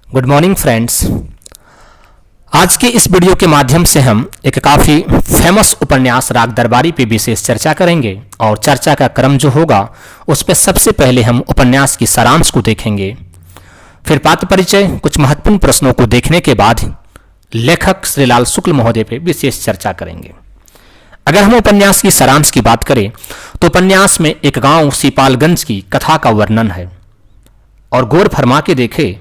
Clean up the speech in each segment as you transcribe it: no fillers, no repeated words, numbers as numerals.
Good morning friends. आज के इस वीडियो के माध्यम से हम एक काफ़ी फेमस उपन्यास राग दरबारी पे विशेष चर्चा करेंगे और चर्चा का क्रम जो होगा उस पर सबसे पहले हम उपन्यास की सारांश को देखेंगे, फिर पात्र परिचय, कुछ महत्वपूर्ण प्रश्नों को देखने के बाद लेखक श्रीलाल शुक्ल महोदय पे विशेष चर्चा करेंगे। अगर हम उपन्यास की सारांश की बात करें तो उपन्यास में एक गांव सीपालगंज की कथा का वर्णन है और गौर फरमा के देखे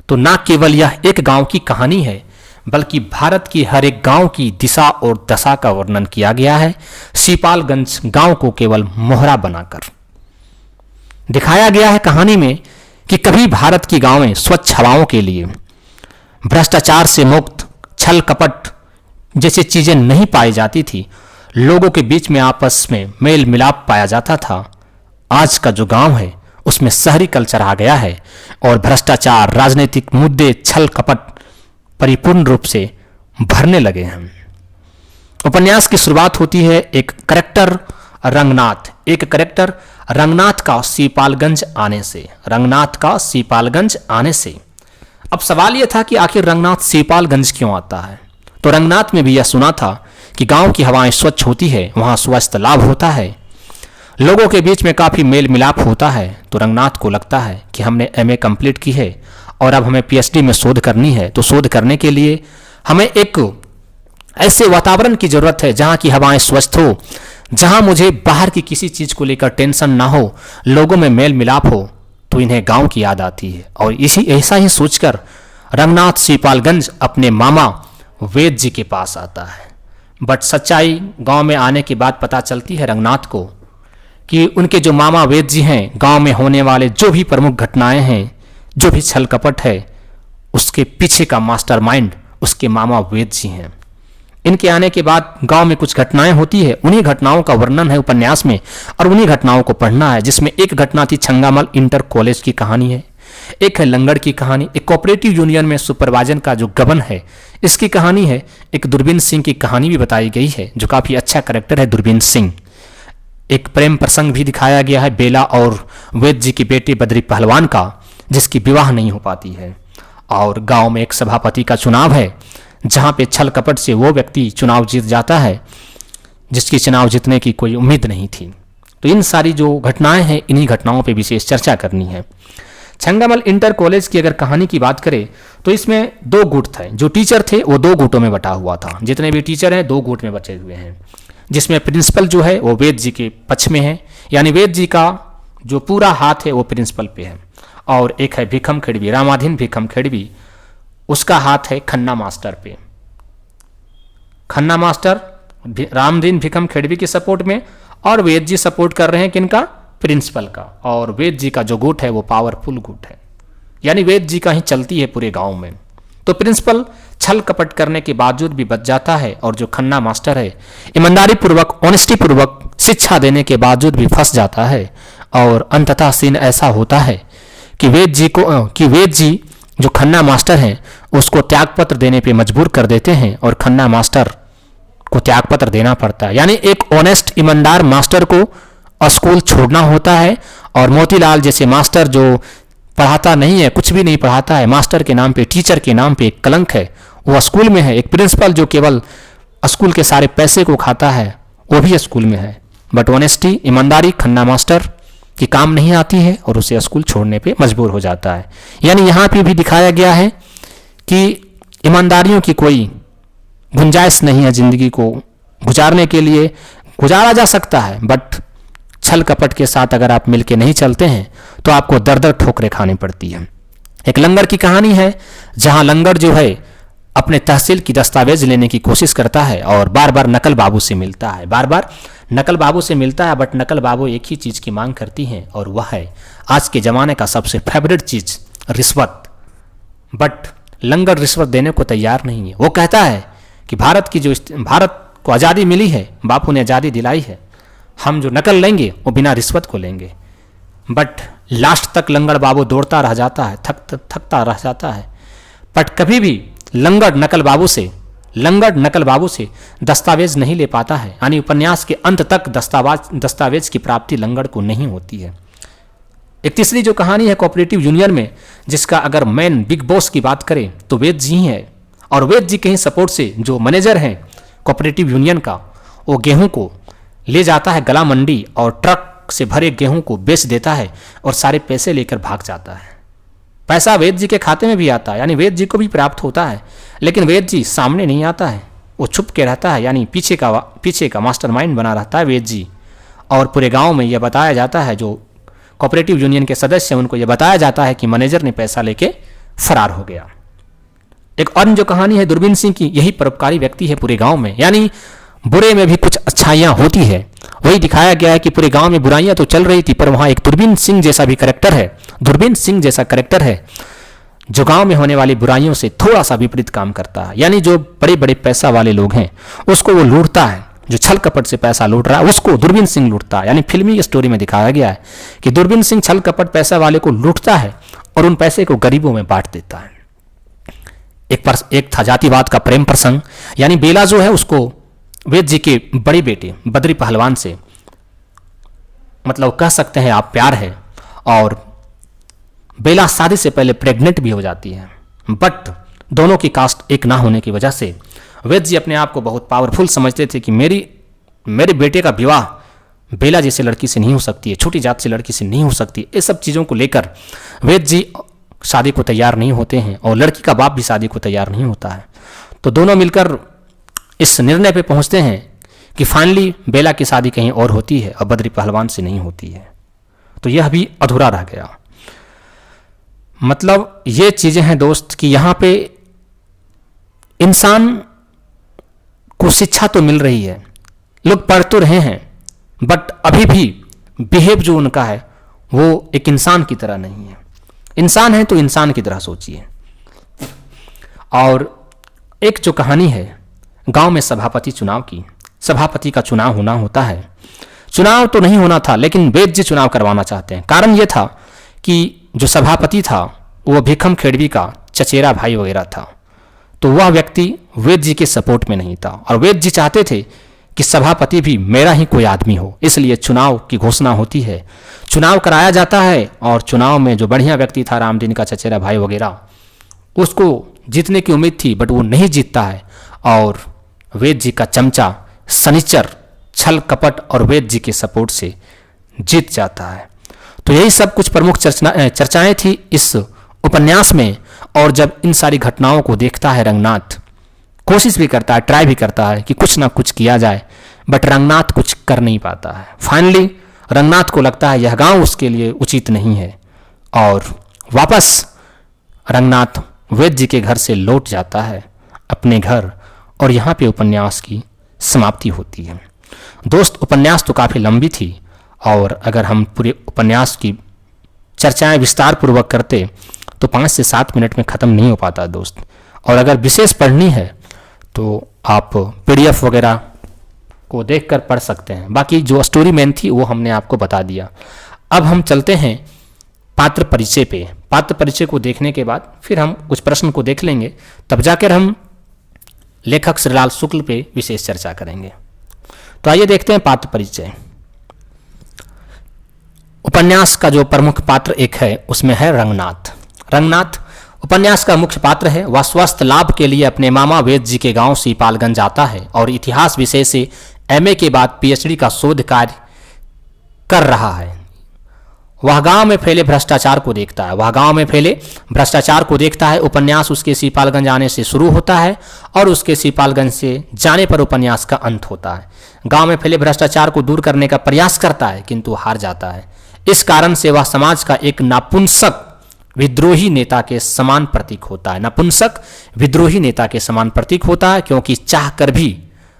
तो न केवल यह एक गांव की कहानी है बल्कि भारत की हर एक गांव की दिशा और दशा का वर्णन किया गया है। सीपालगंज गांव को केवल मोहरा बनाकर दिखाया गया है कहानी में कि कभी भारत की गांवें स्वच्छ हवाओं के लिए भ्रष्टाचार से मुक्त, छल कपट जैसी चीजें नहीं पाई जाती थी, लोगों के बीच में आपस में मेल मिलाप पाया जाता था। आज का जो गांव है उसमें शहरी कल्चर आ गया है और भ्रष्टाचार, राजनीतिक मुद्दे, छल कपट परिपूर्ण रूप से भरने लगे हैं। उपन्यास की शुरुआत होती है एक करेक्टर रंगनाथ का सीपालगंज आने से। अब सवाल यह था कि आखिर रंगनाथ सीपालगंज क्यों आता है। तो रंगनाथ में भी यह सुना था कि गांव की हवाएं स्वच्छ होती है, वहां स्वास्थ्य लाभ होता है, लोगों के बीच में काफ़ी मेल मिलाप होता है। तो रंगनाथ को लगता है कि हमने एमए कंप्लीट की है और अब हमें पीएचडी में शोध करनी है। तो शोध करने के लिए हमें एक ऐसे वातावरण की ज़रूरत है जहाँ की हवाएं स्वस्थ हो, जहाँ मुझे बाहर की किसी चीज़ को लेकर टेंशन ना हो, लोगों में मेल मिलाप हो। तो इन्हें गाँव की याद आती है और ऐसा ही सोचकर रंगनाथ सीपालगंज अपने मामा वेद जी के पास आता है। बट सच्चाई गाँव में आने के बाद पता चलती है रंगनाथ को कि उनके जो मामा वेद जी हैं, गांव में होने वाले जो भी प्रमुख घटनाएं हैं, जो भी छल कपट है, उसके पीछे का मास्टरमाइंड उसके मामा वेद जी हैं। इनके आने के बाद गांव में कुछ घटनाएं होती है, उन्हीं घटनाओं का वर्णन है उपन्यास में और उन्हीं घटनाओं को पढ़ना है। जिसमें एक घटना थी छंगामल इंटर कॉलेज की कहानी है, एक है लंगड़ की कहानी, एक कोऑपरेटिव यूनियन में सुपरवाइजर का जो गबन है इसकी कहानी है, एक दूरबीन सिंह की कहानी भी बताई गई है जो काफ़ी अच्छा करेक्टर है दूरबीन सिंह। एक प्रेम प्रसंग भी दिखाया गया है बेला और वेद जी की बेटी बद्री पहलवान का, जिसकी विवाह नहीं हो पाती है। और गांव में एक सभापति का चुनाव है जहां पे छल कपट से वो व्यक्ति चुनाव जीत जाता है जिसकी चुनाव जीतने की कोई उम्मीद नहीं थी। तो इन सारी जो घटनाएं हैं, इन्हीं घटनाओं पे विशेष चर्चा करनी है। छंगामल इंटर कॉलेज की अगर कहानी की बात करें तो इसमें दो गुट थे, जो टीचर थे वो दो गुटों में बटा हुआ था। जितने भी टीचर हैं दो गुट में बचे हुए हैं, जिसमें प्रिंसिपल जो है वो वेद जी के पक्ष में है, यानी वेद जी का जो पूरा हाथ है वो प्रिंसिपल पे है। और एक है भिखम खेड़वी, रामाधीन भिखम खेड़वी, उसका हाथ है खन्ना मास्टर पे। खन्ना मास्टर रामदीन भिखम खेड़वी के सपोर्ट में और वेद जी सपोर्ट कर रहे हैं किनका, प्रिंसिपल का। और वेद जी का जो गुट है वो पावरफुल गुट है, यानी वेद जी का ही चलती है पूरे गांव में। तो प्रिंसिपल छल कपट करने के बावजूद भी बच जाता है और जो खन्ना मास्टर है ईमानदारी पूर्वक, ऑनेस्टी पूर्वक शिक्षा देने के बावजूद भी फंस जाता है। और अंततः सीन ऐसा होता है कि वेद जी जो खन्ना मास्टर हैं उसको त्यागपत्र देने पे मजबूर कर देते हैं और खन्ना मास्टर को त्यागपत्र देना पड़ता है। यानी एक ऑनेस्ट ईमानदार मास्टर को स्कूल छोड़ना होता है और मोतीलाल जैसे मास्टर जो पढ़ाता नहीं है, कुछ भी नहीं पढ़ाता है, मास्टर के नाम पे, टीचर के नाम पे एक कलंक है, वो स्कूल में है। एक प्रिंसिपल जो केवल स्कूल के सारे पैसे को खाता है वो भी स्कूल में है। बट ऑनेस्टी, ईमानदारी खन्ना मास्टर की काम नहीं आती है और उसे स्कूल छोड़ने पे मजबूर हो जाता है। यानी यहाँ पे भी दिखाया गया है कि ईमानदारियों की कोई गुंजाइश नहीं है, जिंदगी को गुजारने के लिए गुजारा जा सकता है बट छल कपट के साथ अगर आप मिलके नहीं चलते हैं तो आपको दर दर ठोकरें खानी पड़ती है। एक लंगर की कहानी है जहां लंगर जो है अपने तहसील की दस्तावेज लेने की कोशिश करता है और बार बार नकल बाबू से मिलता है, बट नकल बाबू एक ही चीज़ की मांग करती हैं और वह है आज के ज़माने का सबसे फेवरेट चीज़, रिश्वत। बट लंगर रिश्वत देने को तैयार नहीं है। वो कहता है कि भारत को आज़ादी मिली है, बापू ने आज़ादी दिलाई है, हम जो नकल लेंगे वो बिना रिश्वत को लेंगे। बट लास्ट तक लंगड़ बाबू दौड़ता रह जाता है, थकता रह जाता है, बट कभी भी लंगड़ नकल बाबू से दस्तावेज नहीं ले पाता है। यानी उपन्यास के अंत तक दस्तावेज की प्राप्ति लंगड़ को नहीं होती है। एक तीसरी जो कहानी है कोऑपरेटिव यूनियन में, जिसका अगर मेन बिग बॉस की बात करें तो वेद जी ही है। और वेद जी के ही सपोर्ट से जो मैनेजर हैं कोऑपरेटिव यूनियन का, वो गेहूं को ले जाता है गला मंडी और ट्रक से भरे गेहूं को बेच देता है और सारे पैसे लेकर भाग जाता है। पैसा वेद जी के खाते में भी आता है, यानी वेद जी को भी प्राप्त होता है, लेकिन वेद जी सामने नहीं आता है, वो छुप के रहता है, यानी पीछे का मास्टरमाइंड बना रहता है वेद जी। और पूरे गांव में यह बताया जाता है, जो कोऑपरेटिव यूनियन के सदस्य हैं उनको यह बताया जाता है कि मैनेजर ने पैसा लेके फरार हो गया। एक और जो कहानी है दूरबीन सिंह की, यही परोपकारी व्यक्ति है पूरे गांव में, यानी बुरे में भी कुछ अच्छाइयां होती है। वही दिखाया गया है कि पूरे गांव में बुराइयां तो चल रही थी, पर वहां एक दूरबीन सिंह जैसा भी करेक्टर है, दूरबीन सिंह जैसा करेक्टर है जो गांव में होने वाली बुराइयों से थोड़ा सा विपरीत काम करता है। यानी जो बड़े बड़े पैसा वाले लोग हैं उसको वो लूटता है, जो छल कपट से पैसा लूट रहा है उसको दूरबीन सिंह लूटता है। यानी फिल्मी स्टोरी में दिखाया गया है कि दूरबीन सिंह छल कपट पैसा वाले को लूटता है और उन पैसे को गरीबों में बांट देता है। एक था जातिवाद का प्रेम प्रसंग, यानी बेला जो है उसको वेद जी के बड़े बेटे बद्री पहलवान से, मतलब कह सकते हैं आप, प्यार है। और बेला शादी से पहले प्रेग्नेंट भी हो जाती है, बट दोनों की कास्ट एक ना होने की वजह से वेद जी अपने आप को बहुत पावरफुल समझते थे कि मेरे बेटे का विवाह बेला जैसे लड़की से नहीं हो सकती है, छोटी जात से लड़की से नहीं हो सकती। इस सब चीज़ों को लेकर वेद जी शादी को तैयार नहीं होते हैं और लड़की का बाप भी शादी को तैयार नहीं होता है। तो दोनों मिलकर इस निर्णय पे पहुंचते हैं कि फाइनली बेला की शादी कहीं और होती है और बद्री पहलवान से नहीं होती है। तो यह भी अधूरा रह गया। मतलब ये चीजें हैं दोस्त कि यहाँ पे इंसान को शिक्षा तो मिल रही है, लोग पढ़ तो रहे हैं, बट अभी भी बिहेव जो उनका है वो एक इंसान की तरह नहीं है। इंसान है तो इंसान की तरह सोचिए। और एक जो कहानी है गांव में सभापति चुनाव की, सभापति का चुनाव होना होता है। चुनाव तो नहीं होना था, लेकिन वेद जी चुनाव करवाना चाहते हैं। कारण यह था कि जो सभापति था वो भिखम खेड़वी का चचेरा भाई वगैरह था, तो वह व्यक्ति वेद जी के सपोर्ट में नहीं था और वेद जी चाहते थे कि सभापति भी मेरा ही कोई आदमी हो। इसलिए चुनाव की घोषणा होती है, चुनाव कराया जाता है और चुनाव में जो बढ़िया व्यक्ति था रामदीन का चचेरा भाई वगैरह, उसको जीतने की उम्मीद थी, बट वो नहीं जीतता है और वेद जी का चमचा शनिचर छल कपट और वेद जी के सपोर्ट से जीत जाता है। तो यही सब कुछ प्रमुख चर्चाएं थी इस उपन्यास में। और जब इन सारी घटनाओं को देखता है रंगनाथ, कोशिश भी करता है, ट्राई भी करता है कि कुछ ना कुछ किया जाए, बट रंगनाथ कुछ कर नहीं पाता है। फाइनली रंगनाथ को लगता है यह गांव उसके लिए उचित नहीं है और वापस रंगनाथ वेद जी के घर से लौट जाता है अपने घर और यहाँ पे उपन्यास की समाप्ति होती है। दोस्त उपन्यास तो काफ़ी लंबी थी और अगर हम पूरे उपन्यास की चर्चाएं विस्तार पूर्वक करते तो 5 से 7 मिनट में ख़त्म नहीं हो पाता दोस्त। और अगर विशेष पढ़नी है तो आप PDF वगैरह को देखकर पढ़ सकते हैं। बाकी जो स्टोरी मेन थी वो हमने आपको बता दिया। अब हम चलते हैं पात्र परिचय पे। पात्र परिचय को देखने के बाद फिर हम कुछ प्रश्न को देख लेंगे, तब जाकर हम लेखक श्रीलाल शुक्ल पे विशेष चर्चा करेंगे। तो आइए देखते हैं पात्र परिचय। उपन्यास का जो प्रमुख पात्र एक है उसमें है रंगनाथ। रंगनाथ उपन्यास का मुख्य पात्र है। वह स्वस्थ लाभ के लिए अपने मामा वेद जी के गांव सीपालगंज आता है और इतिहास विषय से MA के बाद PhD का शोध कार्य कर रहा है। वह गांव में फैले भ्रष्टाचार को देखता है। उपन्यास उसके सीपालगंज आने से शुरू होता है और उसके सीपालगंज से जाने पर उपन्यास का अंत होता है। गांव में फैले भ्रष्टाचार को दूर करने का प्रयास करता है किंतु हार जाता है। इस कारण से वह समाज का एक नपुंसक विद्रोही नेता के समान प्रतीक होता है क्योंकि चाह कर भी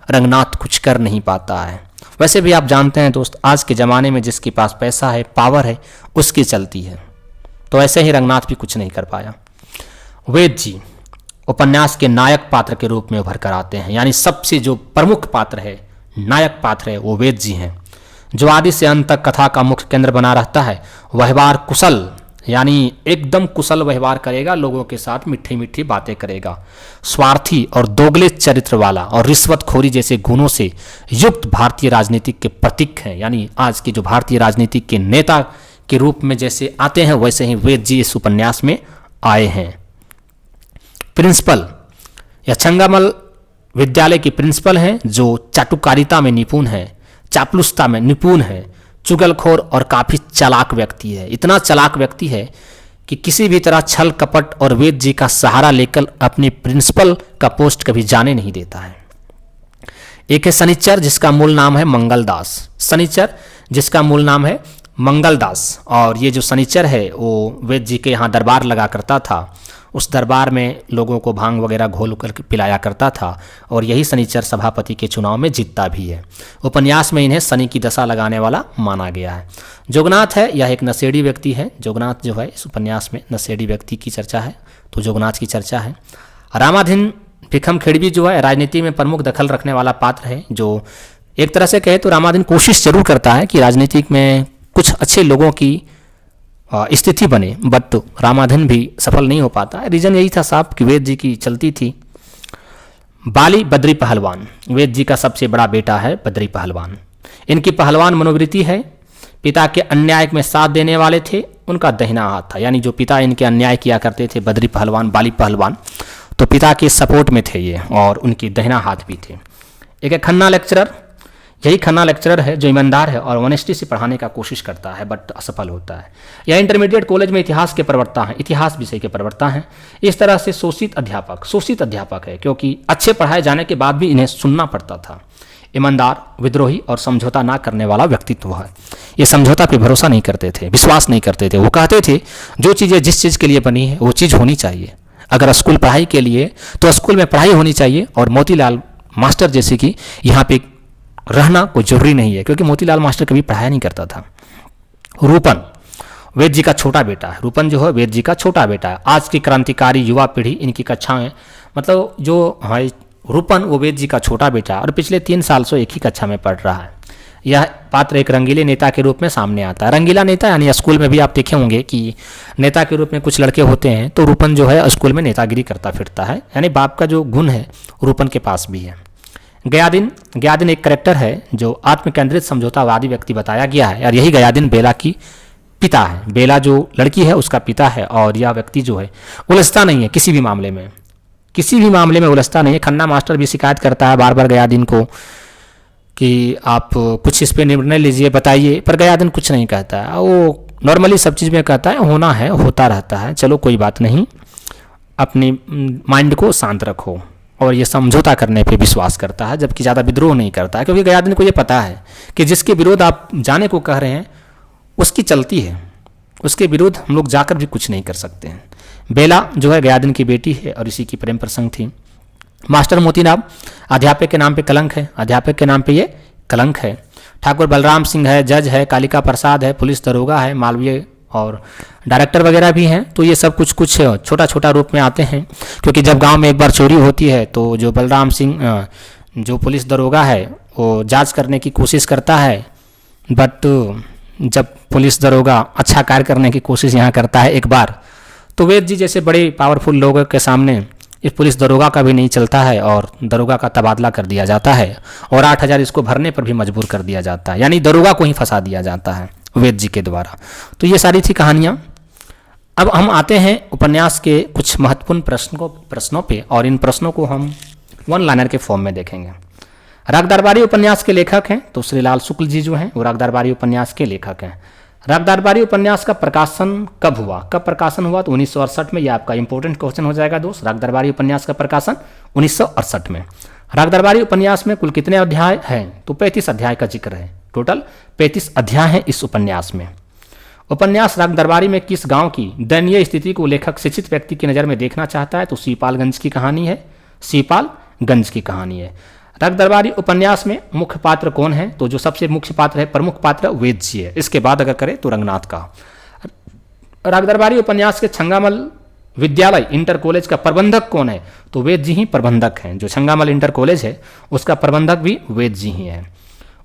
रंगनाथ कुछ कर नहीं पाता है। वैसे भी आप जानते हैं दोस्त, आज के ज़माने में जिसके पास पैसा है, पावर है, उसकी चलती है। तो ऐसे ही रंगनाथ भी कुछ नहीं कर पाया। वेद जी उपन्यास के नायक पात्र के रूप में उभर कर आते हैं, यानी सबसे जो प्रमुख पात्र है, नायक पात्र है, वो वेद जी हैं, जो आदि से अंत तक कथा का मुख्य केंद्र बना रहता है। व्यवहार कुशल, यानी एकदम कुशल व्यवहार करेगा, लोगों के साथ मीठी मीठी बातें करेगा। स्वार्थी और दोगले चरित्र वाला और रिश्वतखोरी जैसे गुणों से युक्त भारतीय राजनीतिक के प्रतीक हैं, यानी आज के जो भारतीय राजनीतिक के नेता के रूप में जैसे आते हैं वैसे ही वेद जी इस उपन्यास में आए हैं। प्रिंसिपल या छंगामल विद्यालय की प्रिंसिपल हैं जो चाटुकारिता में निपुण है, चापलुसता में निपुण है, चुगलखोर और काफ़ी चालाक व्यक्ति है। इतना चालाक व्यक्ति है कि किसी भी तरह छल कपट और वेद जी का सहारा लेकर अपने प्रिंसिपल का पोस्ट कभी जाने नहीं देता है। एक है शनिचर जिसका मूल नाम है मंगलदास। शनिचर जिसका मूल नाम है मंगलदास, और ये जो शनिचर है वो वेद जी के यहाँ दरबार लगा करता था। उस दरबार में लोगों को भांग वगैरह घोल कर पिलाया करता था और यही शनिचर सभापति के चुनाव में जीतता भी है। उपन्यास में इन्हें शनि की दशा लगाने वाला माना गया है। जोगनाथ है, यह एक नशेड़ी व्यक्ति है। जोगनाथ जो है इस उपन्यास में नशेड़ी व्यक्ति की चर्चा है, तो जोगनाथ की चर्चा है। रामाधीन भिखम खेड़वी जो है राजनीति में प्रमुख दखल रखने वाला पात्र है, जो एक तरह से कहे तो रामाधीन कोशिश जरूर करता है कि राजनीतिक में कुछ अच्छे लोगों की स्थिति बने, बट रामाधीन भी सफल नहीं हो पाता। रीजन यही था साहब कि वेद जी की चलती थी। बाली बद्री पहलवान वेद जी का सबसे बड़ा बेटा है। बद्री पहलवान, इनकी पहलवान मनोवृत्ति है। पिता के अन्याय में साथ देने वाले थे, उनका दाहिना हाथ था, यानी जो पिता इनके अन्याय किया करते थे बद्री पहलवान, बाली पहलवान, तो पिता के सपोर्ट में थे ये और उनकी दाहिना हाथ भी थे। एक है खन्ना लेक्चरर, यही खन्ना लेक्चरर है जो ईमानदार है और ऑनेस्टी से पढ़ाने का कोशिश करता है बट असफल होता है। यह इंटरमीडिएट कॉलेज में इतिहास के प्रवक्ता हैं, इतिहास विषय के प्रवक्ता हैं। इस तरह से शोषित अध्यापक है क्योंकि अच्छे पढ़ाए जाने के बाद भी इन्हें सुनना पड़ता था। ईमानदार, विद्रोही और समझौता ना करने वाला व्यक्तित्व है। ये समझौता पे भरोसा नहीं करते थे, विश्वास नहीं करते थे। वो कहते थे जो चीज़ें जिस चीज़ के लिए बनी है वो चीज़ होनी चाहिए। अगर स्कूल पढ़ाई के लिए तो स्कूल में पढ़ाई होनी चाहिए और मोतीलाल मास्टर जैसे कि यहाँ पे रहना कोई जरूरी नहीं है, क्योंकि मोतीलाल मास्टर कभी पढ़ाया नहीं करता था। रूपन वेद जी का छोटा बेटा है। रूपन जो है वेद जी का छोटा बेटा है। आज की क्रांतिकारी युवा पीढ़ी इनकी कक्षा में, मतलब जो है रूपन वो वेद जी का छोटा बेटा और पिछले 3 साल से एक ही कक्षा में पढ़ रहा है। यह पात्र एक रंगीले नेता के रूप में सामने आता है। रंगीला नेता यानी स्कूल में भी आप देखे होंगे कि नेता के रूप में कुछ लड़के होते हैं, तो रूपन जो है स्कूल में नेतागिरी करता फिरता है, यानी बाप का जो गुण है रूपन के पास भी है। गयादिन एक करेक्टर है जो आत्मकेंद्रित समझौतावादी व्यक्ति बताया गया है और यही गयादिन बेला की पिता है। बेला जो लड़की है उसका पिता है और यह व्यक्ति जो है उलझता नहीं है किसी भी मामले में उलझता नहीं है। खन्ना मास्टर भी शिकायत करता है बार बार गयादिन को कि आप कुछ इस पे निर्णय लीजिए, बताइए, पर गयादिन कुछ नहीं कहता है। वो नॉर्मली सब चीज़ में कहता है होना है होता रहता है, चलो कोई बात नहीं, अपनी माइंड को शांत रखो, और ये समझौता करने पे विश्वास करता है, जबकि ज़्यादा विद्रोह नहीं करता है, क्योंकि गयादिन को ये पता है कि जिसके विरोध आप जाने को कह रहे हैं उसकी चलती है, उसके विरोध हम लोग जाकर भी कुछ नहीं कर सकते हैं। बेला जो है गयादिन की बेटी है और इसी की प्रेम प्रसंग थी। मास्टर मोतीराम अध्यापक के नाम पे कलंक है, अध्यापक के नाम पे ये कलंक है। ठाकुर बलराम सिंह है, जज है, कालिका प्रसाद है, पुलिस दरोगा है, मालवीय और डायरेक्टर वगैरह भी हैं। तो ये सब कुछ छोटा छोटा रूप में आते हैं, क्योंकि जब गांव में एक बार चोरी होती है तो जो बलराम सिंह जो पुलिस दरोगा है वो जांच करने की कोशिश करता है, बट जब पुलिस दरोगा अच्छा कार्य करने की कोशिश यहाँ करता है एक बार, तो वेद जी जैसे बड़े पावरफुल लोगों के सामने इस पुलिस दरोगा का भी नहीं चलता है और दरोगा का तबादला कर दिया जाता है और 8,000 इसको भरने पर भी मजबूर कर दिया जाता है, यानी दरोगा को ही फंसा दिया जाता है वेद जी के द्वारा। तो ये सारी थी कहानियाँ। अब हम आते हैं उपन्यास के कुछ महत्वपूर्ण प्रश्नों पे, और इन प्रश्नों को हम 1 लाइनर के फॉर्म में देखेंगे। राग दरबारी उपन्यास के लेखक हैं तो श्रीलाल शुक्ल जी जो हैं वो राग दरबारी उपन्यास के लेखक हैं। राग दरबारी उपन्यास का प्रकाशन कब हुआ? तो 1968 में। यह आपका इंपॉर्टेंट क्वेश्चन हो जाएगा दोस्त। राग दरबारी उपन्यास का प्रकाशन 1968 में। राग दरबारी उपन्यास में कुल कितने अध्याय हैं? तो 35 अध्याय का जिक्र है। टोटल 35 अध्याय हैं इस उपन्यास में। उपन्यास राग दरबारी में किस गांव की दयनीय स्थिति को लेखक शिक्षित व्यक्ति की नज़र में देखना चाहता है? तो सीपालगंज की कहानी है। सीपालगंज की कहानी है। राग दरबारी उपन्यास में मुख्य पात्र कौन है? तो जो सबसे मुख्य पात्र है, प्रमुख पात्र वेद जी है। इसके बाद अगर करें तो रंगनाथ का। राग दरबारी उपन्यास के छंगामल विद्यालय इंटर कॉलेज का प्रबंधक कौन है? तो वेद जी ही प्रबंधक हैं। जो छंगामल इंटर कॉलेज है उसका प्रबंधक भी वेद जी ही है।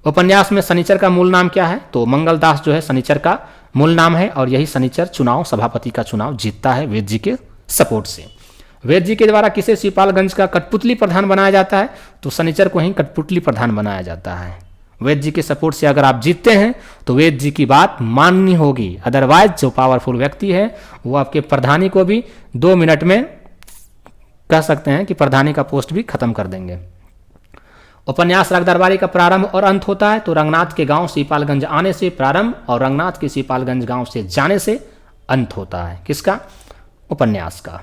उपन्यास में शनिचर का मूल नाम क्या है? तो मंगलदास जो है शनिचर का मूल नाम है और यही शनिचर सभापति का चुनाव जीतता है वेद जी के सपोर्ट से। वेद जी के द्वारा किसे सीपालगंज का कठपुतली प्रधान बनाया जाता है? तो शनिचर को ही कठपुतली प्रधान बनाया जाता है। वैद्य जी के सपोर्ट से अगर आप जीतते हैं तो वैद्य जी की बात माननी होगी, अदरवाइज जो पावरफुल व्यक्ति है वो आपके प्रधानी को भी 2 मिनट में कह सकते हैं कि प्रधानी का पोस्ट भी खत्म कर देंगे। उपन्यास राग दरबारी का प्रारंभ और अंत होता है तो रंगनाथ के गांव सीपालगंज आने से प्रारंभ और रंगनाथ के सीपालगंज गांव से जाने से अंत होता है। किसका? उपन्यास का।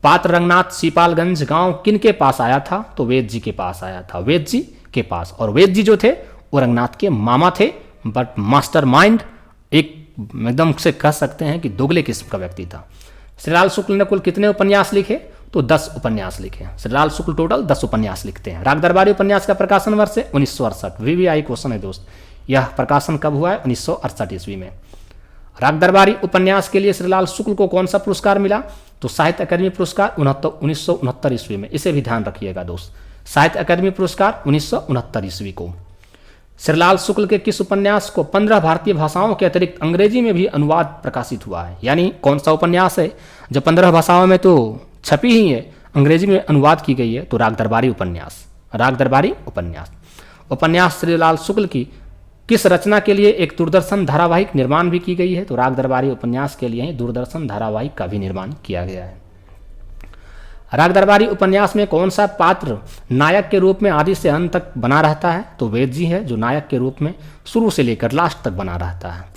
पात्र रंगनाथ सीपालगंज गांव किन के पास आया था? तो वेद जी के पास आया था, वेद जी के पास। और वेद जी जो थे वो रंगनाथ के मामा थे, बट मास्टर माइंड एक एकदम से कह सकते हैं कि दोगले किस्म का व्यक्ति था। श्रीलाल शुक्ल ने कुल कितने उपन्यास लिखे? तो 10 उपन्यास लिखे। श्रीलाल शुक्ल टोटल 10 उपन्यास लिखते हैं। राग दरबारी उपन्यास का प्रकाशन वर्ष है 1968। VVI क्वेश्चन है दोस्त, यह प्रकाशन कब हुआ है? 1968 ईस्वी में। राग दरबारी उपन्यास के लिए श्रीलाल शुक्ल को कौन सा पुरस्कार मिला? तो साहित्य अकादमी पुरस्कार 1969 ईस्वी में। इसे भी ध्यान रखिएगा दोस्त, साहित्य अकादमी पुरस्कार 1969 ईस्वी को। श्रीलाल शुक्ल के किस उपन्यास को 15 भारतीय भाषाओं के अतिरिक्त अंग्रेजी में भी अनुवाद प्रकाशित हुआ है? यानी कौन सा उपन्यास है जो 15 भाषाओं में तो छपी ही है, अंग्रेजी में अनुवाद की गई है? तो राग दरबारी उपन्यास। राग दरबारी उपन्यास। उपन्यास श्रीलाल शुक्ल की किस रचना के लिए एक दूरदर्शन धारावाहिक निर्माण भी की गई है? तो राग दरबारी उपन्यास के लिए ही दूरदर्शन धारावाहिक का भी निर्माण किया गया है। राग दरबारी उपन्यास में कौन सा पात्र नायक के रूप में आदि से अंत तक बना रहता है? तो वेद जी है जो नायक के रूप में शुरू से लेकर लास्ट तक बना रहता है।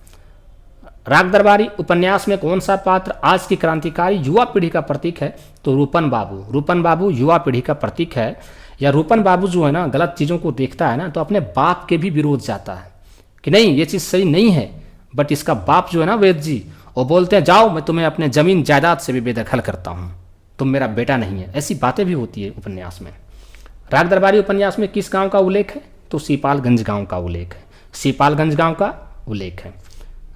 राग दरबारी उपन्यास में कौन सा पात्र आज की क्रांतिकारी युवा पीढ़ी का प्रतीक है? तो रूपन बाबू। रूपन बाबू युवा पीढ़ी का प्रतीक है। या रूपन बाबू जो है ना, गलत चीज़ों को देखता है ना तो अपने बाप के भी विरोध जाता है कि नहीं ये चीज़ सही नहीं है, बट इसका बाप जो है ना वेद जी, वो बोलते हैं जाओ मैं तुम्हें अपने जमीन जायदाद से भी बेदखल करता हूँ, तुम मेरा बेटा नहीं है। ऐसी बातें भी होती है उपन्यास में। राग दरबारी उपन्यास में किस गांव का उल्लेख है? तो सीपालगंज गांव का उल्लेख है। सीपालगंज गांव का उल्लेख है।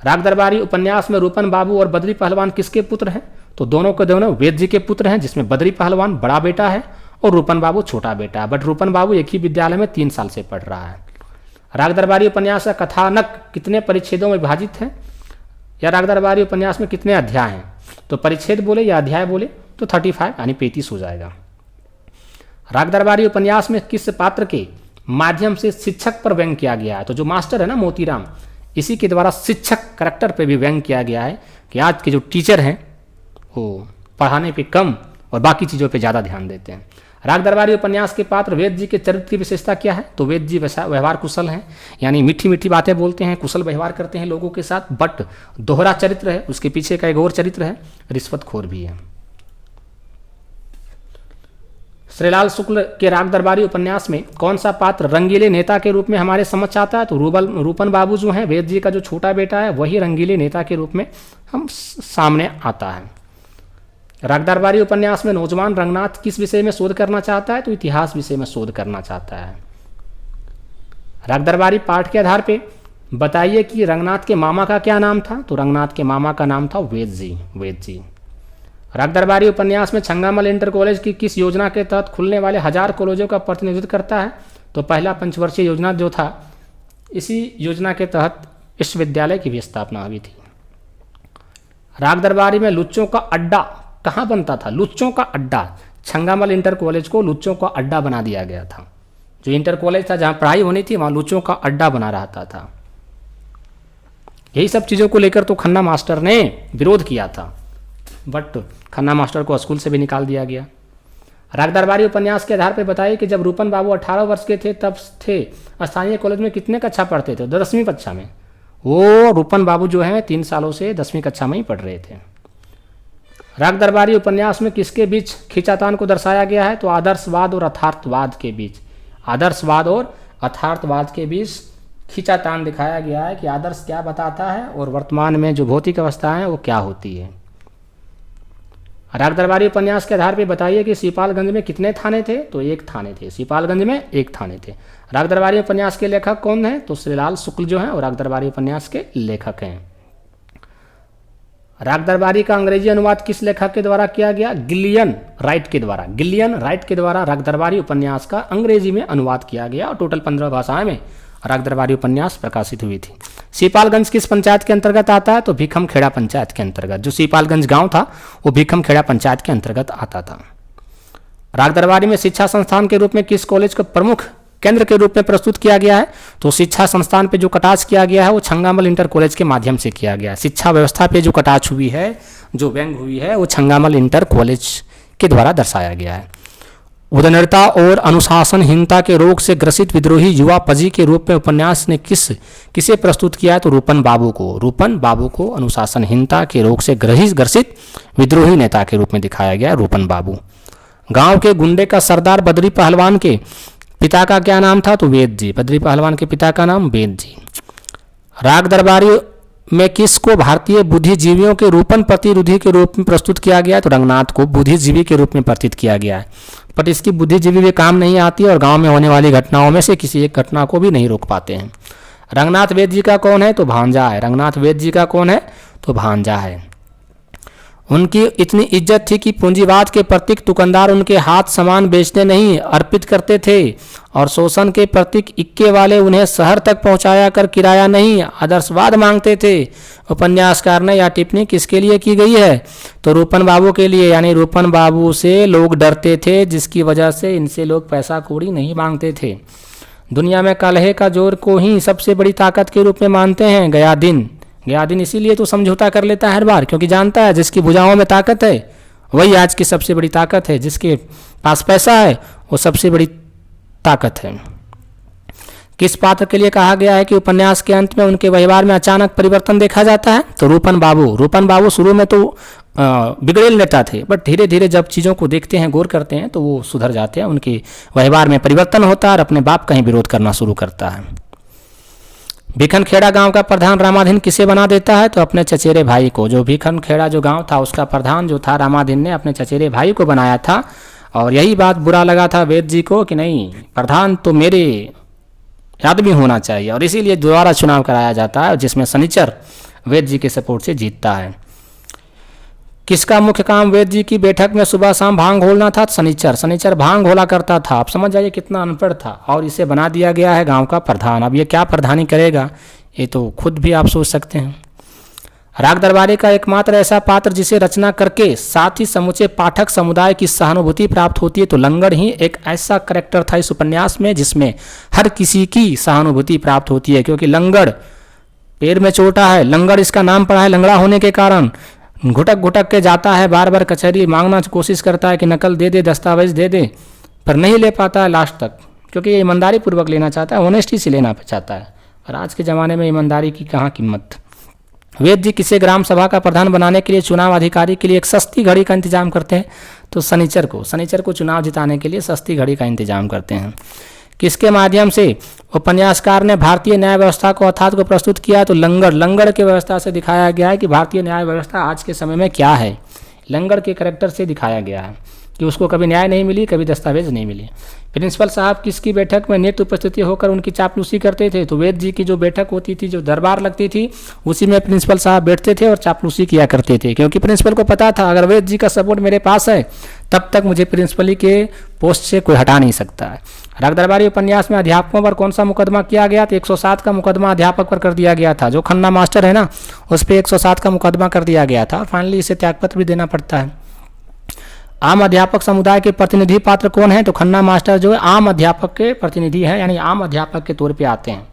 राग दरबारी उपन्यास में रूपन बाबू और बद्री पहलवान किसके पुत्र हैं? तो दोनों के दोनों वेद जी के पुत्र हैं, जिसमें बद्री पहलवान बड़ा बेटा है और रूपन बाबू छोटा बेटा है। बट रूपन बाबू एक ही विद्यालय में 3 साल से पढ़ रहा है। राग दरबारी उपन्यास का कथानक कितने परिच्छेदों में विभाजित है? या राग दरबारी उपन्यास में कितने अध्याय हैं? तो परिच्छेद बोले या अध्याय बोले तो 35 यानी 35 हो जाएगा। राग दरबारी उपन्यास में किस पात्र के माध्यम से शिक्षक पर व्यंग किया गया है? तो जो मास्टर है ना मोतीराम, इसी के द्वारा शिक्षक करैक्टर पे भी व्यंग किया गया है कि आज के जो टीचर हैं वो पढ़ाने पे कम और बाकी चीज़ों पे ज़्यादा ध्यान देते हैं। राग दरबारी उपन्यास के पात्र वेद जी के चरित्र की विशेषता क्या है? तो वेद जी व्यवहार कुशल हैं, यानी मीठी मीठी बातें बोलते हैं, कुशल व्यवहार करते हैं लोगों के साथ, बट दोहरा चरित्र है। उसके पीछे का एक और चरित्र है, रिश्वतखोर भी है। श्रीलाल शुक्ल के राग दरबारी उपन्यास में कौन सा पात्र रंगीले नेता के रूप में हमारे समझ आता है? तो रूपन बाबू जो है वेद जी का जो छोटा बेटा है वही रंगीले नेता के रूप में हम सामने आता है। राग दरबारी उपन्यास में नौजवान रंगनाथ किस विषय में शोध करना चाहता है? तो इतिहास विषय में शोध करना चाहता है। राग दरबारी पाठ के आधार पे बताइए कि रंगनाथ के मामा का क्या नाम था? तो रंगनाथ के मामा का नाम था वेद जी। वेद जी। राग दरबारी उपन्यास में छंगामल इंटर कॉलेज की किस योजना के तहत खुलने वाले 1000 कॉलेजों का प्रतिनिधित्व करता है? तो पहला पंचवर्षीय योजना जो था, इसी योजना के तहत विश्वविद्यालय की भी स्थापना हुई थी। राग दरबारी में लुच्चों का अड्डा कहाँ बनता था? लुच्चों का अड्डा छंगामल इंटर कॉलेज को लुच्चों का अड्डा बना दिया गया था। जो इंटर कॉलेज था जहाँ पढ़ाई होनी थी वहाँ लुच्चों का अड्डा बना रहता था। यही सब चीज़ों को लेकर तो खन्ना मास्टर ने विरोध किया था, बट खन्ना मास्टर को स्कूल से भी निकाल दिया गया। राग दरबारी उपन्यास के आधार पर बताइए कि जब रूपन बाबू 18 वर्ष के थे तब थे स्थानीय कॉलेज में कितने कक्षा पढ़ते थे? 10वीं कक्षा में। वो रूपन बाबू जो है 3 सालों से 10वीं कक्षा में ही पढ़ रहे थे। राग दरबारी उपन्यास में किसके बीच खींचातान को दर्शाया गया है? तो आदर्शवाद और यथार्थवाद के बीच। आदर्शवाद और यथार्थवाद के बीच खींचातान दिखाया गया है कि आदर्श क्या बताता है और वर्तमान में जो भौतिक अवस्था है वो क्या होती है। राग दरबारी उपन्यास के आधार पर बताइए कि सीपालगंज में कितने थाने थे? तो 1 थाने थे। सीपालगंज में 1 थाने थे। राग दरबारी उपन्यास के लेखक कौन है? तो श्रीलाल शुक्ल जो है और राग दरबारी उपन्यास के लेखक हैं। राग दरबारी का अंग्रेजी अनुवाद किस लेखक के द्वारा किया गया? गिलियन राइट के द्वारा। गिलियन राइट के द्वारा राग दरबारी उपन्यास का अंग्रेजी में अनुवाद किया गया और टोटल 15 भाषाएं में राग दरबारी उपन्यास प्रकाशित हुई थी। सीपालगंज किस पंचायत के अंतर्गत आता है? तो भीखम खेड़ा पंचायत के अंतर्गत। जो सीपालगंज गांव था वो भीखम खेड़ा पंचायत के अंतर्गत आता था। राग दरबारी में शिक्षा संस्थान के रूप में किस कॉलेज को प्रमुख केंद्र के रूप में प्रस्तुत किया गया है। तो शिक्षा संस्थान पे जो कटाक्ष किया गया है वो छंगामल इंटर कॉलेज के माध्यम से किया गया है। शिक्षा व्यवस्था पे जो कटाक्ष हुई है, जो व्यंग हुई है, वो छंगामल इंटर कॉलेज के द्वारा दर्शाया गया है। उदारता और अनुशासनहीनता के रोग से ग्रसित विद्रोही युवा पजी के रूप में उपन्यास ने किसे प्रस्तुत किया है? तो रूपन बाबू को अनुशासनहीनता के रोग से ग्रसित विद्रोही नेता के रूप में दिखाया गया रूपन बाबू। गांव के गुंडे का सरदार बद्री पहलवान के पिता का क्या नाम था? तो वेद जी। बद्री पहलवान के पिता का नाम वेद जी। राग दरबारी में किसको भारतीय बुद्धिजीवियों के रूपन प्रतिनिधि के रूप में प्रस्तुत किया गया है? तो रंगनाथ को बुद्धिजीवी के रूप में प्रस्तुत किया गया है। पर इसकी बुद्धिजीवी भी काम नहीं आती और गांव में होने वाली घटनाओं में से किसी एक घटना को भी नहीं रोक पाते हैं। रंगनाथ वेद जी का कौन है? तो भांजा है। रंगनाथ वेद जी का कौन है? तो भांजा है। उनकी इतनी इज्जत थी कि पूंजीवाद के प्रतीक दुकानदार उनके हाथ सामान बेचने नहीं अर्पित करते थे और शोषण के प्रतीक इक्के वाले उन्हें शहर तक पहुंचाया कर किराया नहीं आदर्शवाद मांगते थे। उपन्यासकार ने यह टिप्पणी किसके लिए की गई है? तो रूपन बाबू के लिए, यानी रूपन बाबू से लोग डरते थे जिसकी वजह से इनसे लोग पैसा कौड़ी नहीं मांगते थे। दुनिया में कलह का जोर को ही सबसे बड़ी ताकत के रूप में मानते हैं। गया दिन इसीलिए तो समझौता कर लेता है हर बार, क्योंकि जानता है जिसकी भुजाओं में ताकत है वही आज की सबसे बड़ी ताकत है। जिसके पास पैसा है वो सबसे बड़ी ताकत है। किस पात्र के लिए कहा गया है कि उपन्यास के अंत में उनके व्यवहार में अचानक परिवर्तन देखा जाता है? तो रूपन बाबू शुरू में तो बिगड़ेल नेता थे, बट धीरे धीरे जब चीज़ों को देखते हैं, गौर करते हैं, तो वो सुधर जाते हैं। उनके व्यवहार में परिवर्तन होता है और अपने बाप का ही विरोध करना शुरू करता है। भिखनखेड़ा गांव का प्रधान रामाधीन किसे बना देता है? तो अपने चचेरे भाई को। जो भिखनखेड़ा जो गांव था उसका प्रधान जो था रामाधीन ने अपने चचेरे भाई को बनाया था। और यही बात बुरा लगा था वेद जी को कि नहीं, प्रधान तो मेरे आदमी होना चाहिए, और इसीलिए दोबारा चुनाव कराया जाता है जिसमें शनिचर वेद जी के सपोर्ट से जीतता है। किसका मुख्य काम वेद जी की बैठक में सुबह शाम भांग घोलना था? शनिचर भांग घोला करता था। आप समझ जाइए कितना अनपढ़ था, और इसे बना दिया गया है गांव का प्रधान। अब ये क्या प्रधानी करेगा ये तो खुद भी आप सोच सकते हैं। राग दरबारी का एकमात्र ऐसा पात्र जिसे रचना करके साथ ही समूचे पाठक समुदाय की सहानुभूति प्राप्त होती है, तो लंगड़ ही एक ऐसा करैक्टर था इस उपन्यास में जिसमें हर किसी की सहानुभूति प्राप्त होती है। क्योंकि लंगड़ पैर में चोटा है, लंगड़ इसका नाम पड़ा है लंगड़ा होने के कारण। घुटक के जाता है, बार बार कचहरी मांगना कोशिश करता है कि नकल दे दे, दस्तावेज दे दे, पर नहीं ले पाता है लास्ट तक, क्योंकि ये ईमानदारी पूर्वक लेना चाहता है, ऑनेस्टी से लेना चाहता है। और आज के ज़माने में ईमानदारी की कहाँ कीमत। वेद जी किसे ग्राम सभा का प्रधान बनाने के लिए चुनाव अधिकारी के लिए एक सस्ती घड़ी का इंतजाम करते हैं? तो शनिचर को चुनाव जिताने के लिए सस्ती घड़ी का इंतजाम करते हैं। किसके माध्यम से उपन्यासकार ने भारतीय न्याय व्यवस्था को अर्थात को प्रस्तुत किया? तो लंगड़ के व्यवस्था से दिखाया गया है कि भारतीय न्याय व्यवस्था आज के समय में क्या है। लंगड़ के करैक्टर से दिखाया गया है कि उसको कभी न्याय नहीं मिली, कभी दस्तावेज नहीं मिली। प्रिंसिपल साहब किसकी बैठक में नित्य उपस्थिति होकर उनकी चापलूसी करते थे? तो वेद जी की जो बैठक होती थी, जो दरबार लगती थी, उसी में प्रिंसिपल साहब बैठते थे और चापलूसी किया करते थे, क्योंकि प्रिंसिपल को पता था अगर वेद जी का सपोर्ट मेरे पास है तब तक मुझे प्रिंसिपली के पोस्ट से कोई हटा नहीं सकता है। राग दरबारी उपन्यास में अध्यापकों पर कौन सा मुकदमा किया गया? तो 107 का मुकदमा अध्यापक पर कर दिया गया था। जो खन्ना मास्टर है ना, उस पर 107 का मुकदमा कर दिया गया था। फाइनली इसे त्यागपत्र भी देना पड़ता है। आम अध्यापक समुदाय के प्रतिनिधि पात्र कौन है? तो खन्ना मास्टर जो है आम अध्यापक के प्रतिनिधि हैं, यानी आम अध्यापक के तौर पे आते हैं।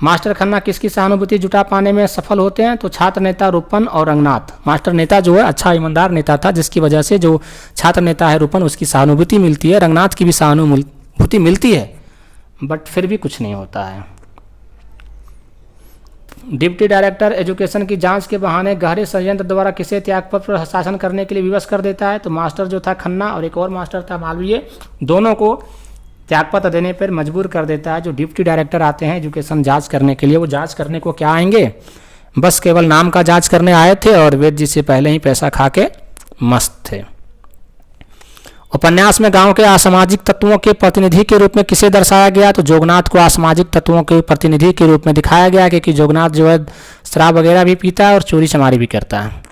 मास्टर खन्ना किसकी सहानुभूति जुटा पाने में सफल होते हैं? तो छात्र नेता रूपन और रंगनाथ। मास्टर नेता जो है अच्छा ईमानदार नेता था, जिसकी वजह से जो छात्र नेता है रूपन उसकी सहानुभूति मिलती है, रंगनाथ की भी सहानुभूति मिलती है, बट फिर भी कुछ नहीं होता है। डिप्टी डायरेक्टर एजुकेशन की जांच के बहाने गहरे षड्यंत्र द्वारा किसे त्यागपत्र पर हस्ताक्षर करने के लिए विवश कर देता है? तो मास्टर जो था खन्ना और एक और मास्टर था मालवीय, दोनों को त्यागपत्र देने पर मजबूर कर देता है। जो डिप्टी डायरेक्टर आते हैं एजुकेशन जांच करने के लिए, वो जांच करने को क्या आएंगे? बस केवल नाम का जांच करने आए थे और वेद जी से पहले ही पैसा खा के मस्त थे। उपन्यास में गांव के असामाजिक तत्वों के प्रतिनिधि के रूप में किसे दर्शाया गया? तो जोगनाथ को असामाजिक तत्वों के प्रतिनिधि के रूप में दिखाया गया, क्योंकि जोगनाथ जो है शराब वगैरह भी पीता है और चोरी चमारी भी करता है।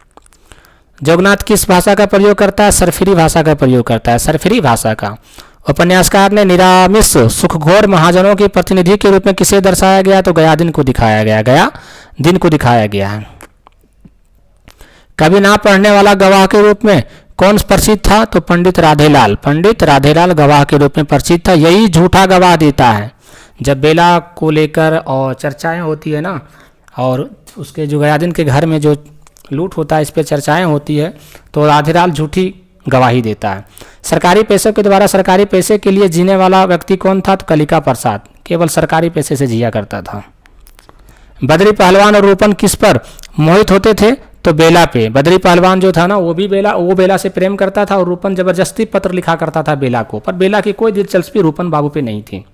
जोगनाथ किस भाषा का प्रयोग करता है? सरफिरी भाषा का प्रयोग करता है, सरफिरी भाषा का। उपन्यासकार ने निरामिष सुखघोर महाजनों के प्रतिनिधि के रूप में किसे दर्शाया गया? तो गया दिन को दिखाया गया है। कभी ना पढ़ने वाला गवाह के रूप में कौन प्रसिद्ध था? तो पंडित राधेलाल। पंडित राधेलाल गवाह के रूप में प्रसिद्ध था। यही झूठा गवाह देता है। जब बेला को लेकर और चर्चाएं होती है ना, और उसके जो गयादीन के घर में जो लूट होता है, इस पर चर्चाएं होती है, तो राधेलाल झूठी गवाही देता है। सरकारी पैसों के द्वारा सरकारी पैसे के लिए जीने वाला व्यक्ति कौन था? तो कलिका प्रसाद। केवल सरकारी पैसे से जिया करता था। बद्री पहलवान और रूपन किस पर मोहित होते थे? तो बेला पे। बद्री पहलवान जो था ना, वो बेला से प्रेम करता था, और रूपन जबरदस्ती पत्र लिखा करता था बेला को, पर बेला की कोई दिलचस्पी रूपन बाबू पे नहीं थी।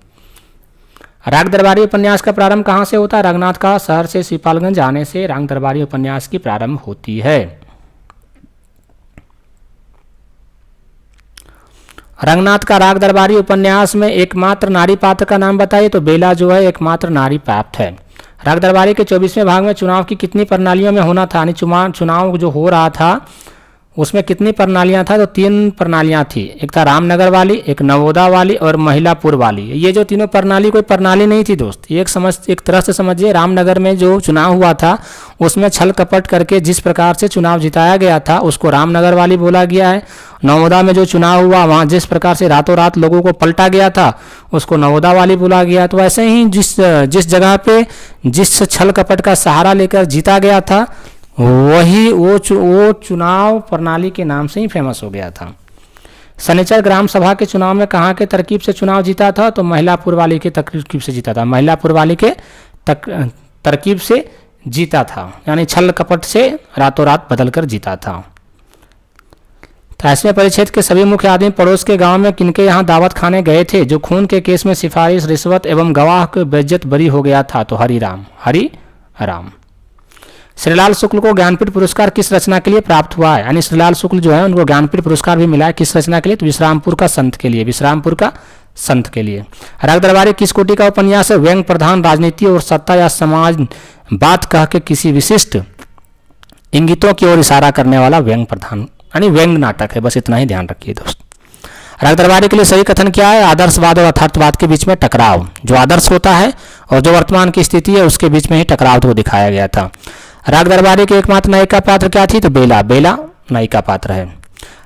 राग दरबारी उपन्यास का प्रारंभ कहाँ से होता है? रंगनाथ का शहर से सीपालगंज आने से राग दरबारी उपन्यास की प्रारंभ होती है। रंगनाथ का राग दरबारी उपन्यास में एकमात्र नारी पात्र का नाम बताइए। तो बेला जो है एकमात्र नारी पात्र है। राग दरबारी के 24वें भाग में चुनाव की कितनी प्रणालियों में होना था? यानी चुनाव जो हो रहा था उसमें कितनी प्रणालियां था? तो 3 प्रणालियां थी। एक था रामनगर वाली, एक नवोदा वाली और महिलापुर वाली। ये जो तीनों प्रणाली कोई प्रणाली नहीं थी दोस्त, एक तरह से समझिए। रामनगर में जो चुनाव हुआ था उसमें छल कपट करके जिस प्रकार से चुनाव जिताया गया था उसको रामनगर वाली बोला गया है। नवोदा में जो चुनाव हुआ वहाँ जिस प्रकार से रातों रात लोगों को पलटा गया था उसको नवोदा वाली बोला गया। तो ऐसे ही जिस जगह पे जिस छल कपट का सहारा लेकर जीता गया था वही वो चुनाव प्रणाली के नाम से ही फेमस हो गया था। सनीचर ग्राम सभा के चुनाव में कहाँ के तरकीब से चुनाव जीता था? तो महिलापुर वाली के तरकीब से जीता था। महिलापुर वाली के तरकीब से जीता था, यानी छल कपट से रातों रात बदल कर जीता था। 28वें परिच्छेद के सभी मुख्य आदमी पड़ोस के गांव में किनके यहाँ दावत खाने गए थे जो खून के केस में सिफारिश, रिश्वत एवं गवाह के बेइज्जत बरी हो गया था? तो हरि राम। श्रीलाल शुक्ल को ज्ञानपीठ पुरस्कार किस रचना के लिए प्राप्त हुआ है? यानी श्रीलाल शुक्ल जो है उनको ज्ञानपीठ पुरस्कार भी मिला है। किस रचना के लिए? तो विश्रामपुर का संत के लिए। राग दरबारी किस कोटि का उपन्यास है? व्यंग प्रधान, राजनीति और सत्ता या समाज बात कह के किसी विशिष्ट इंगितों की ओर इशारा करने वाला व्यंग प्रधान, यानी व्यंग नाटक है। बस इतना ही ध्यान रखिए दोस्त। राग दरबारी के लिए सही कथन क्या है? आदर्शवाद और यथार्थवाद के बीच में टकराव। जो आदर्श होता है और जो वर्तमान की स्थिति है उसके बीच में ही टकराव को दिखाया गया था। राग दरबारी के एकमात्र नायिका पात्र क्या थी? तो बेला नायिका पात्र है।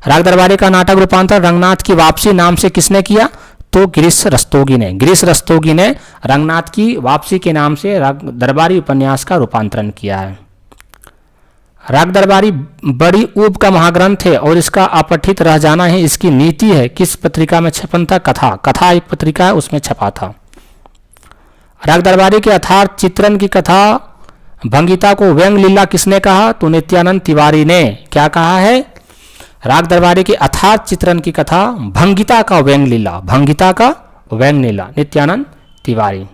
राग दरबारी का नाटक रूपांतर रंगनाथ की वापसी नाम से किसने किया? तो गिरीश रस्तोगी ने रंगनाथ की वापसी के नाम से राग दरबारी उपन्यास का रूपांतरण किया है। राग दरबारी बड़ी ऊब का महाग्रंथ है और इसका अपठित रह जाना ही इसकी नीति है। किस पत्रिका में छपन था? कथा एक पत्रिका है उसमें छपा था। राग दरबारी के यथार्थ चित्रण की कथा भंगिता को व्यंग लीला किसने कहा? तो नित्यानंद तिवारी ने। क्या कहा है? राग दरबारी के यथार्थ चित्रण की कथा भंगिता का व्यंग लीला नित्यानंद तिवारी।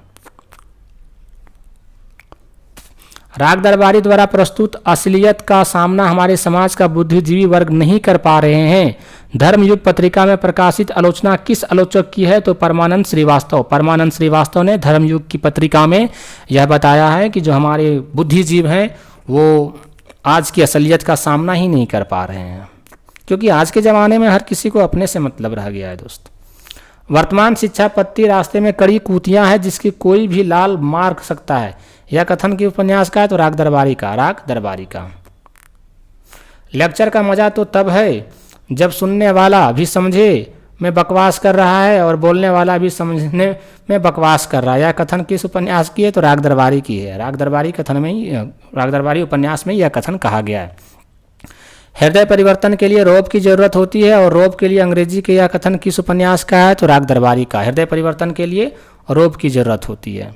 राग दरबारी द्वारा प्रस्तुत असलियत का सामना हमारे समाज का बुद्धिजीवी वर्ग नहीं कर पा रहे हैं। धर्मयुग पत्रिका में प्रकाशित आलोचना किस आलोचक की है? तो परमानंद श्रीवास्तव ने धर्मयुग की पत्रिका में यह बताया है कि जो हमारे बुद्धिजीव हैं वो आज की असलियत का सामना ही नहीं कर पा रहे हैं, क्योंकि आज के ज़माने में हर किसी को अपने से मतलब रह गया है दोस्त। वर्तमान शिक्षा पद्धति रास्ते में कड़ी कूतियाँ है जिसकी कोई भी लाल मार सकता है। यह कथन की उपन्यास का है? तो राग दरबारी का। लेक्चर का मजा तो तब है जब सुनने वाला भी समझे में बकवास कर रहा है और बोलने वाला भी समझने में बकवास कर रहा है। यह कथन किस उपन्यास की है? तो राग दरबारी की है। राग दरबारी उपन्यास में यह कथन कहा गया है। हृदय परिवर्तन के लिए रौब की जरूरत होती है और रौब के लिए अंग्रेजी के यह कथन किस उपन्यास का है? तो राग दरबारी का। हृदय परिवर्तन के लिए रौब की जरूरत होती है।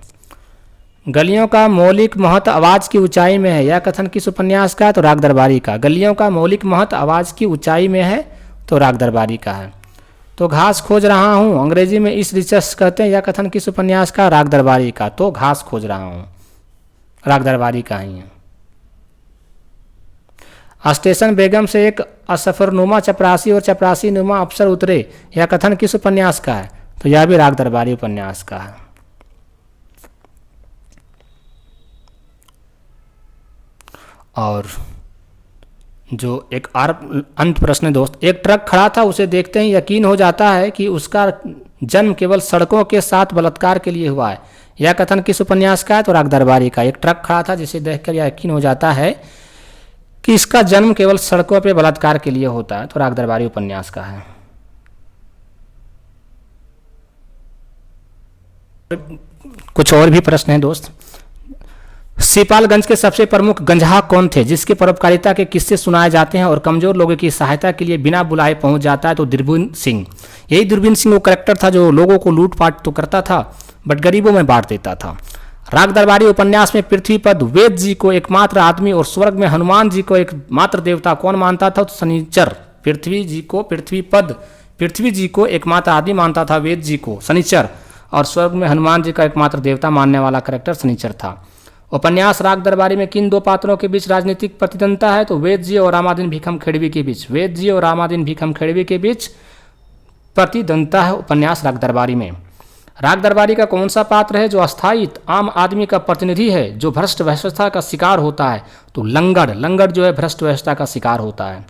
गलियों का मौलिक महत्व आवाज की ऊंचाई में है। यह कथन किस उपन्यास का है? तो राग दरबारी का। गलियों का मौलिक महत्व आवाज की ऊंचाई में है तो राग दरबारी का है। तो घास खोज रहा हूँ अंग्रेजी में इस रिसर्च कहते हैं। यह कथन किस उपन्यास का? राग दरबारी का। तो घास खोज रहा हूँ राग दरबारी का ही है। स्टेशन बेगम से एक असफरनुमा चपरासी और चपरासी नुमा अफसर उतरे। यह कथन किस उपन्यास का है? तो यह भी राग दरबारी उपन्यास का है। और जो एक अंत प्रश्न दोस्त, एक ट्रक खड़ा था, उसे देखते ही यकीन हो जाता है कि उसका जन्म केवल सड़कों के साथ बलात्कार के लिए हुआ है। यह कथन किस उपन्यास का है? तो राग दरबारी का। एक ट्रक खड़ा था जिसे देखकर यह यकीन हो जाता है कि इसका जन्म केवल सड़कों पर बलात्कार के लिए होता है, तो राग दरबारी उपन्यास का है। कुछ और भी प्रश्न हैं दोस्त। सीपालगंज के सबसे प्रमुख गंजहा कौन थे जिसके परोपकारिता के किस्से सुनाए जाते हैं और कमजोर लोगों की सहायता के लिए बिना बुलाए पहुंच जाता है? तो दूरबीन सिंह। यही दूरबीन सिंह वो करेक्टर था जो लोगों को लूटपाट तो करता था बट गरीबों में बांट देता था। राग दरबारी उपन्यास में पृथ्वीपद वेद जी को एकमात्र आदमी और स्वर्ग में हनुमान जी को एकमात्र देवता कौन मानता था? तो शनिचर। पृथ्वी जी को एकमात्र आदमी मानता था वेद जी को शनिचर, और स्वर्ग में हनुमान जी का एकमात्र देवता मानने वाला करेक्टर शनिचर था। उपन्यास राग दरबारी में किन दो पात्रों के बीच राजनीतिक प्रतिद्वंद्विता है? तो वेद जी और रामादीन भीखम खेड़वी के बीच। वेद जी और रामादीन भीखम खेड़वी के बीच प्रतिद्वंद्विता है उपन्यास राग दरबारी में। राग दरबारी का कौन सा पात्र है जो अस्थायी आम आदमी का प्रतिनिधि है जो भ्रष्ट व्यवस्था का शिकार होता है? तो लंगड़ जो है भ्रष्ट व्यवस्था का शिकार होता है।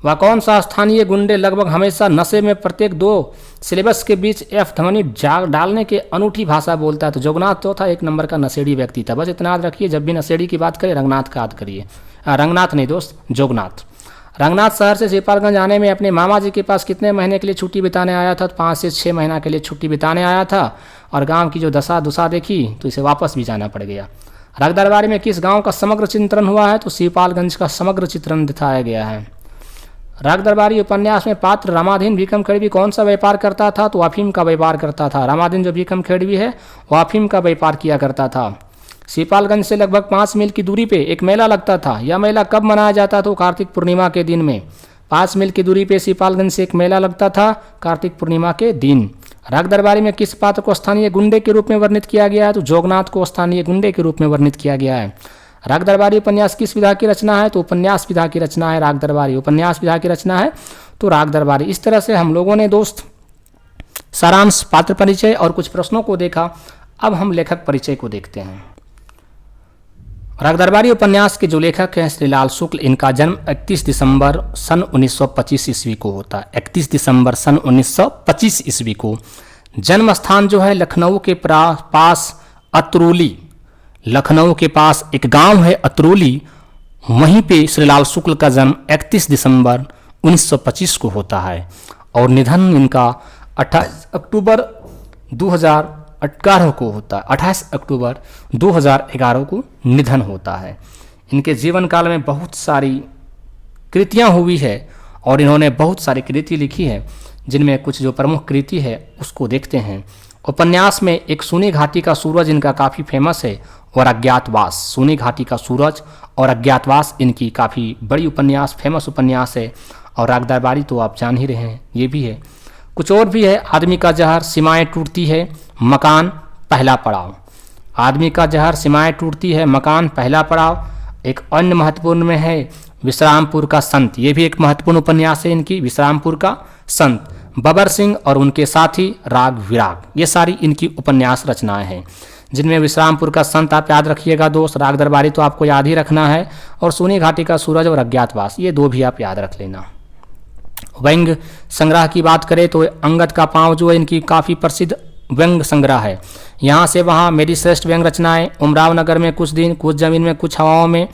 वह कौन सा स्थानीय गुंडे लगभग हमेशा नशे में प्रत्येक 2 सिलेबस के बीच एफ ध्वनि डालने के अनूठी भाषा बोलता है? तो जोगनाथ तो था 1 नंबर का नशेड़ी व्यक्ति था। बस इतना याद रखिए, जब भी नशेड़ी की बात करें रंगनाथ का याद करिए। रंगनाथ नहीं दोस्त, जोगनाथ। रंगनाथ शहर से सीपालगंज आने में अपने मामा जी के पास कितने महीने के लिए छुट्टी बिताने आया था? तो 5 से 6 महीना के लिए छुट्टी बिताने आया था, और गाँव की जो दशा दुशा देखी तो इसे वापस भी जाना पड़ गया। राग दरबारी में किस गाँव का समग्र चित्रण हुआ है? तो सीपालगंज का समग्र चित्रण दिखाया गया है। राग दरबारी उपन्यास में पात्र रामाधीन भीखम खेड़वी कौन सा व्यापार करता था? तो अफीम का व्यापार करता था। रामाधीन जो भीखम खेड़वी है वो अफीम का व्यापार किया करता था। सीपालगंज से लगभग 5 मील की दूरी पे एक मेला लगता था। यह मेला कब मनाया जाता? तो कार्तिक पूर्णिमा के दिन में। 5 मील की दूरी पे सीपालगंज से एक मेला लगता था कार्तिक पूर्णिमा के दिन। राग दरबारी में किस पात्र को स्थानीय गुंडे के रूप में वर्णित किया गया है? तो जोगनाथ को स्थानीय गुंडे के रूप में वर्णित किया गया है। राग दरबारी उपन्यास किस विधा की रचना है? तो उपन्यास विधा की रचना है राग दरबारी। उपन्यास विधा की रचना है तो राग दरबारी। इस तरह से हम लोगों ने दोस्त सारांश, पात्र परिचय और कुछ प्रश्नों को देखा। अब हम लेखक परिचय को देखते हैं। राग दरबारी उपन्यास के जो लेखक हैं श्रीलाल शुक्ल, इनका जन्म 31 दिसंबर सन 1925 ईस्वी को होता है। 31 दिसंबर सन 1925 ईस्वी को। जन्म स्थान जो है लखनऊ के पास अतरौली, लखनऊ के पास एक गांव है अतरौली, वहीं पे श्रीलाल शुक्ल का जन्म 31 दिसंबर 1925 को होता है, और निधन इनका 28 अक्टूबर 2011 को होता है। 28 अक्टूबर 2011 को निधन होता है। इनके जीवन काल में बहुत सारी कृतियां हुई है और इन्होंने बहुत सारी कृति लिखी है, जिनमें कुछ जो प्रमुख कृति है उसको देखते हैं। उपन्यास में एक सूनी घाटी का सूरज इनका काफ़ी फेमस है, और अज्ञातवास। सूनी घाटी का सूरज और अज्ञातवास इनकी काफ़ी बड़ी उपन्यास, फेमस उपन्यास है। और राग दरबारी तो आप जान ही रहे हैं, ये भी है। कुछ और भी है, आदमी का जहर, सीमाएं टूटती है, मकान, पहला पड़ाव। आदमी का जहर, सीमाएं टूटती है, मकान, पहला पड़ाव। एक अन्य महत्वपूर्ण में है विश्रामपुर का संत, ये भी एक महत्वपूर्ण उपन्यास है इनकी, विश्रामपुर का संत। बबर सिंह और उनके साथी, राग विराग, ये सारी इनकी उपन्यास रचनाएं हैं, जिनमें विश्रामपुर का संत आप याद रखिएगा दोस्त। राग दरबारी तो आपको याद ही रखना है, और सूनी घाटी का सूरज और अज्ञातवास, ये 2 भी आप याद रख लेना। व्यंग संग्रह की बात करें तो अंगद का पांव जो है इनकी काफ़ी प्रसिद्ध व्यंग संग्रह है। यहाँ से वहाँ मेरी श्रेष्ठ व्यंग रचनाएं, उमराव नगर में कुछ दिन, कुछ जमीन में, कुछ हवाओं में,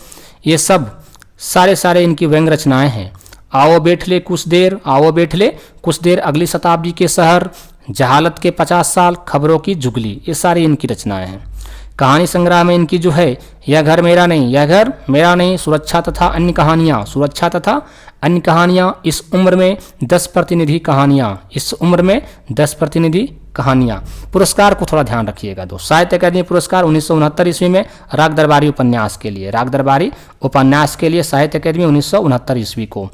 ये सब सारे इनकी व्यंग रचनाएं हैं। आओ बैठ ले कुछ देर, आओ बैठ ले कुछ देर, अगली शताब्दी के शहर, जहालत के 50 साल, खबरों की जुगली, ये सारी इनकी रचनाएं हैं। कहानी संग्रह में इनकी जो है यह घर मेरा नहीं, यह घर मेरा नहीं, सुरक्षा तथा अन्य कहानियाँ, सुरक्षा तथा अन्य कहानियाँ, इस उम्र में 10 प्रतिनिधि कहानियाँ, इस उम्र में 10 प्रतिनिधि कहानियाँ। पुरस्कार को थोड़ा ध्यान रखिएगा दोस्त। साहित्य अकादमी पुरस्कार 1969 ईस्वी में राग दरबारी उपन्यास के लिए, राग दरबारी उपन्यास के लिए साहित्य अकादमी 1969 ईस्वी को।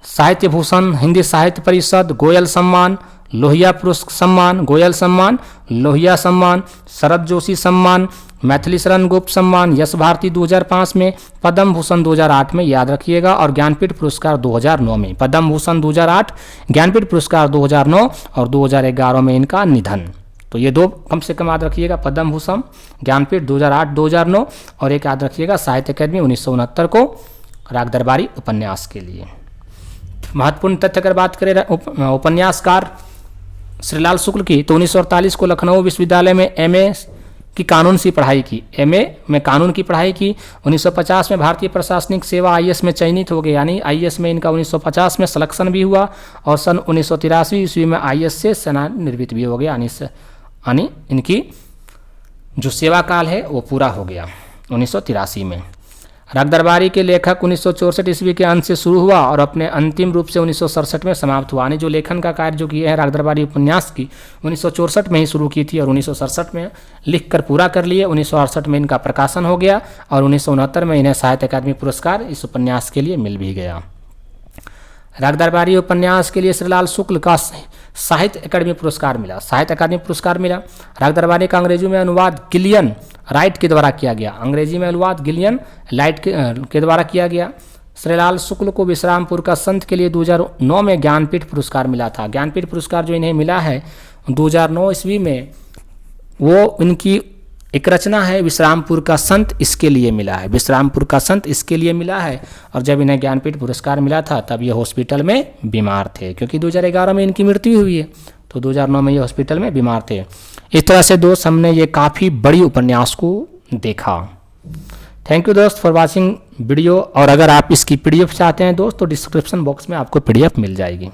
साहित्य भूषण, हिंदी साहित्य परिषद, गोयल सम्मान, लोहिया पुरस्कार सम्मान, गोयल सम्मान, लोहिया सम्मान, शरद जोशी सम्मान, मैथिली शरण गुप्त सम्मान, यश भारती 2005 में, पद्म भूषण 2008 में, याद रखिएगा, और ज्ञानपीठ पुरस्कार 2009 में। पद्म भूषण 2008, ज्ञानपीठ पुरस्कार 2009 और 2011 में इनका निधन। तो ये 2 कम से कम याद रखिएगा, पद्म भूषण, ज्ञानपीठ 2008-2009, और एक याद रखिएगा साहित्य अकादमी 1969 को राग दरबारी उपन्यास के लिए। महत्वपूर्ण तथ्य अगर बात करें उपन्यासकार श्रीलाल शुक्ल की, तो 1948 को लखनऊ विश्वविद्यालय में MA की कानून से पढ़ाई की, एमए में कानून की पढ़ाई की। 1950 में भारतीय प्रशासनिक सेवा आईएएस में चयनित हो गए, यानी आईएएस में इनका 1950 में सिलेक्शन भी हुआ और सन 1983 ईस्वी में आईएएस से सेवानिवृत्त भी हो गया, यानी इनकी जो सेवा काल है वो पूरा हो गया 1983 में। रागदरबारी के लेखक 1964 ईस्वी के अंत से शुरू हुआ और अपने अंतिम रूप से 1967 में समाप्त हुआ। यानी जो लेखन का कार्य जो किया है रागदरबारी उपन्यास की 1964 में ही शुरू की थी और 1967 में लिख कर पूरा कर लिए। 1968 में इनका प्रकाशन हो गया और 1969 में इन्हें साहित्य अकादमी पुरस्कार इस उपन्यास के लिए मिल भी गया। रागदरबारी उपन्यास के लिए श्रीलाल शुक्ल का साहित्य अकादमी पुरस्कार मिला, साहित्य अकादमी पुरस्कार मिला। रागदरबारी का अंग्रेजी में अनुवाद गिलियन राइट के द्वारा किया गया, अंग्रेजी में अनुवाद गिलियन लाइट के द्वारा किया गया। श्रीलाल शुक्ल को विश्रामपुर का संत के लिए 2009 में ज्ञानपीठ पुरस्कार मिला था। ज्ञानपीठ पुरस्कार जो इन्हें मिला है 2009 ईस्वी में, वो इनकी एक रचना है विश्रामपुर का संत, इसके लिए मिला है, विश्रामपुर का संत इसके लिए मिला है। और जब इन्हें ज्ञानपीठ पुरस्कार मिला था तब ये हॉस्पिटल में बीमार थे, क्योंकि 2011 में इनकी मृत्यु हुई है, तो 2009 में ये हॉस्पिटल में बीमार थे। इस तरह से दोस्त हमने ये काफ़ी बड़ी उपन्यास को देखा। थैंक यू दोस्त फॉर वॉचिंग वीडियो। और अगर आप इसकी पीडीएफ चाहते हैं दोस्त तो डिस्क्रिप्शन बॉक्स में आपको पीडीएफ मिल जाएगी।